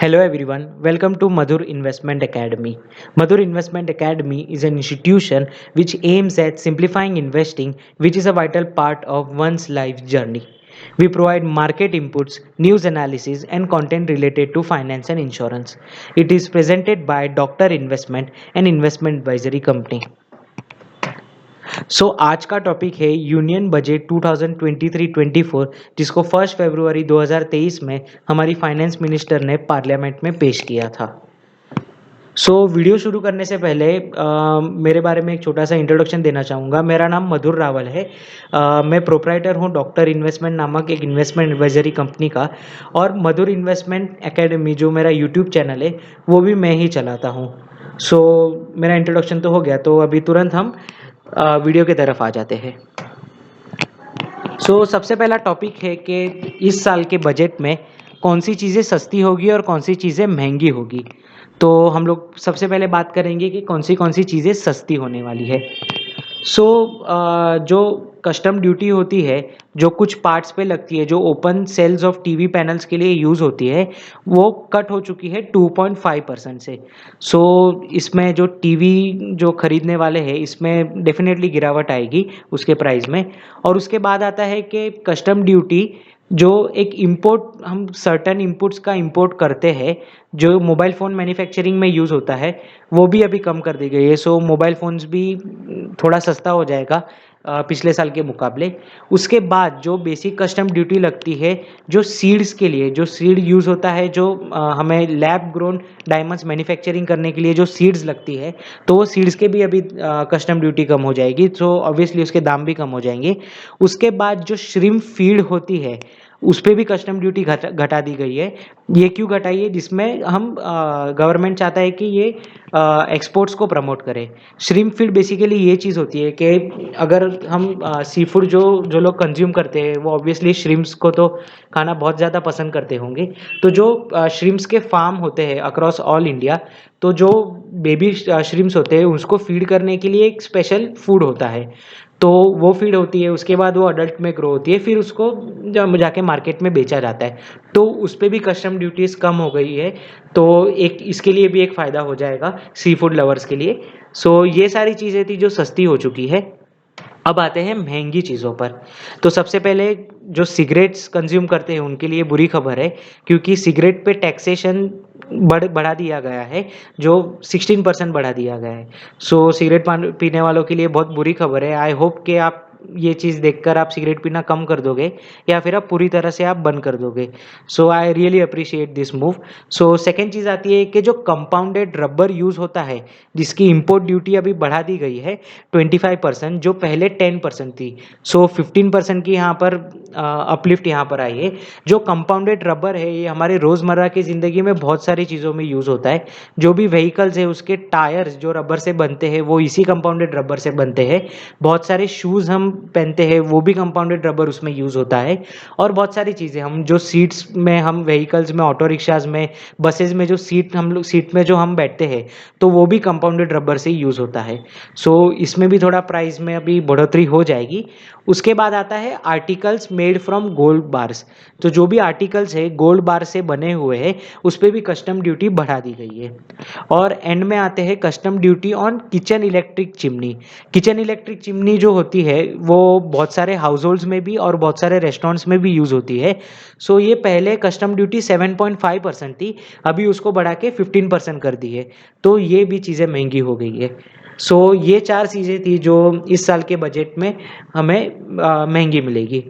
Hello everyone, welcome to Madhur Investment Academy. Madhur Investment Academy is an institution which aims at simplifying investing, which is a vital part of one's life journey. We provide market inputs, news analysis, and content related to finance and insurance. It is presented by Doctor Investment, an investment advisory company. आज का topic है union budget 2023-24 जिसको 1 फरवरी 2023 में हमारी finance minister ने parliament में पेश किया था। वीडियो शुरू करने से पहले मेरे बारे में एक छोटा सा इंट्रोडक्शन देना चाहूँगा। मेरा नाम मधुर रावल है। मैं प्रोप्राइटर हूँ डॉक्टर इन्वेस्टमेंट नामक एक इन्वेस्टमेंट एडवाइजरी कंपनी का, और मधुर इन्वेस्टमेंट एकेडमी जो मेरा यूट्यूब चैनल है वो भी मैं ही चलाता हूँ। मेरा इंट्रोडक्शन तो हो गया, तो अभी तुरंत हम वीडियो की तरफ आ जाते हैं। सबसे पहला टॉपिक है कि इस साल के बजट में कौन सी चीज़ें सस्ती होगी और कौन सी चीज़ें महंगी होगी। तो हम लोग सबसे पहले बात करेंगे कि कौन सी चीज़ें सस्ती होने वाली है। जो कस्टम ड्यूटी होती है, जो कुछ पार्ट्स पे लगती है, जो open cells of TV panels के लिए यूज़ होती है, वो कट हो चुकी है 2.5% से। इसमें जो टीवी जो खरीदने वाले हैं, इसमें डेफिनेटली गिरावट आएगी उसके प्राइस में। और उसके बाद आता है कि कस्टम ड्यूटी जो एक इंपोर्ट, हम सर्टन इनपुट्स का इंपोर्ट करते हैं जो मोबाइल फ़ोन मैन्युफैक्चरिंग में यूज़ होता है, वो भी अभी कम कर दी गई है। मोबाइल फ़ोन्स भी थोड़ा सस्ता हो जाएगा पिछले साल के मुकाबले। उसके बाद जो बेसिक कस्टम ड्यूटी लगती है, जो सीड्स के लिए, जो सीड यूज़ होता है, जो हमें लैब ग्रोन डायमंड्स मैन्युफैक्चरिंग करने के लिए जो सीड्स लगती है, तो वो सीड्स के भी अभी कस्टम ड्यूटी कम हो जाएगी। ऑब्वियसली उसके दाम भी कम हो जाएंगे। उसके बाद जो श्रिम्प फीड होती है, उस पर भी कस्टम ड्यूटी घटा दी गई है। ये क्यों घटाई है? जिसमें हम गवर्नमेंट चाहता है कि ये एक्सपोर्ट्स को प्रमोट करे। श्रिम्प फीड बेसिकली ये चीज़ होती है कि अगर हम सी फूड जो लोग कंज्यूम करते हैं, वो ऑब्वियसली श्रिम्प्स को तो खाना बहुत ज़्यादा पसंद करते होंगे। तो जो श्रिम्प्स के फार्म होते हैं अक्रॉस ऑल इंडिया, तो जो बेबी श्रिम्प्स होते हैं उसको फीड करने के लिए एक स्पेशल फूड होता है। तो वो फीड होती है, उसके बाद वो अडल्ट में ग्रो होती है, फिर उसको जाके मार्केट में बेचा जाता है। तो उस पर भी कस्टम ड्यूटीज़ कम हो गई है। तो एक इसके लिए भी एक फ़ायदा हो जाएगा सी फूड लवर्स के लिए। ये सारी चीज़ें थी जो सस्ती हो चुकी है। अब आते हैं महंगी चीज़ों पर। तो सबसे पहले जो सिगरेट्स कंज्यूम करते हैं उनके लिए बुरी खबर है, क्योंकि सिगरेट पे टैक्सेशन बढ़ा दिया गया है, जो 16% बढ़ा दिया गया है। सिगरेट पीने वालों के लिए बहुत बुरी खबर है। आई होप कि आप ये चीज़ देखकर आप सिगरेट पीना कम कर दोगे, या फिर आप पूरी तरह से आप बंद कर दोगे। I really appreciate this move. Second चीज़ आती है कि जो कंपाउंडेड रबर यूज़ होता है, जिसकी इम्पोर्ट ड्यूटी अभी बढ़ा दी गई है 25%, जो पहले 10% थी। 15% की यहाँ पर अपलिफ्ट यहाँ पर आई है। जो कंपाउंडेड रबर है, ये हमारे रोज़मर्रा की ज़िंदगी में बहुत सारी चीज़ों में यूज़ होता है। जो भी व्हीकल्स है उसके टायर्स जो रबर से बनते हैं वो इसी कंपाउंडेड रबर से बनते हैं। बहुत सारे शूज़ हम पहनते हैं वो भी कंपाउंडेड रबर उसमें यूज़ होता है। और बहुत सारी चीज़ें, हम जो सीट्स में, हम व्हीकल्स में, ऑटो रिक्शाज़ में, बसेज़ में जो सीट में जो हम बैठते हैं, तो वो भी कंपाउंडेड रबर से यूज़ होता है। इसमें भी थोड़ा प्राइस में अभी बढ़ोतरी हो जाएगी। उसके बाद आता है articles made from gold bars. तो जो भी आर्टिकल्स है गोल्ड बार से बने हुए हैं, उस पर भी कस्टम ड्यूटी बढ़ा दी गई है। और एंड में आते हैं custom duty on kitchen electric chimney. Kitchen electric chimney जो होती है वो बहुत सारे हाउस होल्ड्स में भी और बहुत सारे रेस्टोरेंट्स में भी यूज़ होती है। ये पहले कस्टम ड्यूटी 7.5% थी, अभी उसको बढ़ा के 15% कर दी है। तो ये भी चीज़ें महंगी हो गई है। ये 4 चीज़ें थी जो इस साल के बजट में हमें महंगी मिलेगी।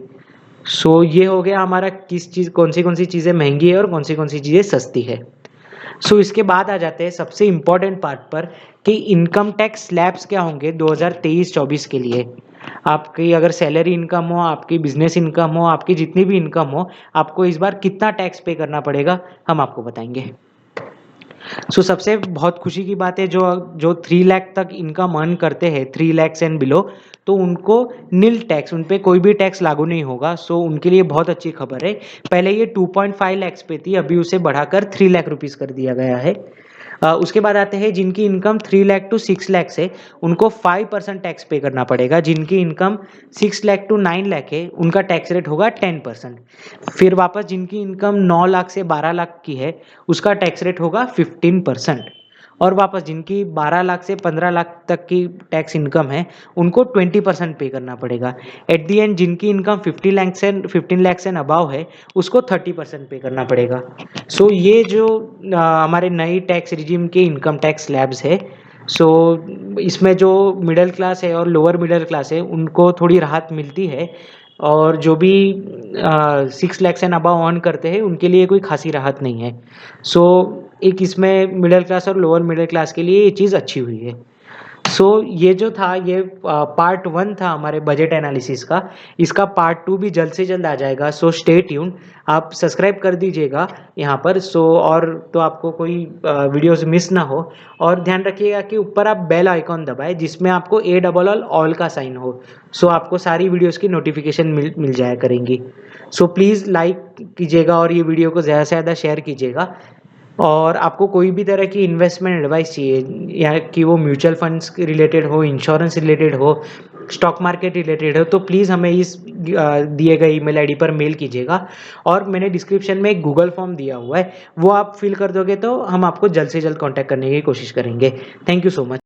ये हो गया हमारा कौन सी चीज़ें महंगी है और कौन सी चीज़ें सस्ती है। इसके बाद आ जाते हैं सबसे इम्पोर्टेंट पार्ट पर कि इनकम टैक्स स्लैब्स क्या होंगे 2023-24 के लिए। आपकी अगर सैलरी इनकम हो, आपकी बिजनेस इनकम हो, आपकी जितनी भी इनकम हो, आपको इस बार कितना टैक्स पे करना पड़ेगा हम आपको बताएंगे। सबसे बहुत खुशी की बात है, जो जो 3 लाख तक इनकम अर्न करते हैं, 3 लाख एंड बिलो, तो उनको नील टैक्स, उन पे कोई भी टैक्स लागू नहीं होगा। उनके लिए बहुत अच्छी खबर है। पहले ये 2.5 लाख पे थी, अभी उसे बढ़ाकर 3 लाख रुपीज़ कर दिया गया है। उसके बाद आते हैं जिनकी इनकम 3 लाख टू 6 लाख है, उनको 5% टैक्स पे करना पड़ेगा। जिनकी इनकम 6 लाख टू 9 लाख है, उनका टैक्स रेट होगा 10%। फिर वापस जिनकी इनकम 9 लाख से 12 लाख की है, उसका टैक्स रेट होगा 15%। और वापस जिनकी 12 लाख से 15 लाख तक की टैक्स इनकम है, उनको 20% पे करना पड़ेगा। एट दी एंड जिनकी इनकम 15 लाख से अबाव है, उसको 30% पे करना पड़ेगा। सो ये जो हमारे नई टैक्स रिजिम के इनकम टैक्स स्लैब्स है, सो इसमें जो मिडिल क्लास है और लोअर मिडिल क्लास है, उनको थोड़ी राहत मिलती है। और जो भी 6 लाख से अबाव अर्न करते हैं, उनके लिए कोई खासी राहत नहीं है। सो एक इसमें मिडिल क्लास और लोअर मिडिल क्लास के लिए ये चीज़ अच्छी हुई है। सो ये जो था, ये पार्ट 1 था हमारे बजट एनालिसिस का। इसका पार्ट 2 भी जल्द से जल्द आ जाएगा, सो स्टे ट्यून। आप सब्सक्राइब कर दीजिएगा यहाँ पर, सो और तो आपको कोई वीडियोस मिस ना हो। और ध्यान रखिएगा कि ऊपर आप बेल आइकॉन दबाएं, जिसमें आपको ऑल का साइन हो, सो आपको सारी वीडियोस की नोटिफिकेशन मिल जाया करेंगी। सो प्लीज़ लाइक कीजिएगा और ये वीडियो को ज़्यादा से ज़्यादा शेयर कीजिएगा। और आपको कोई भी तरह की इन्वेस्टमेंट एडवाइस चाहिए, या कि वो म्यूचुअल फंड्स के रिलेटेड हो, इंश्योरेंस रिलेटेड हो, स्टॉक मार्केट रिलेटेड हो, तो प्लीज़ हमें इस दिए गए ईमेल आईडी पर मेल कीजिएगा। और मैंने डिस्क्रिप्शन में एक गूगल फॉर्म दिया हुआ है, वो आप फिल कर दोगे तो हम आपको जल्द से जल्द कांटेक्ट करने की कोशिश करेंगे। Thank you so much.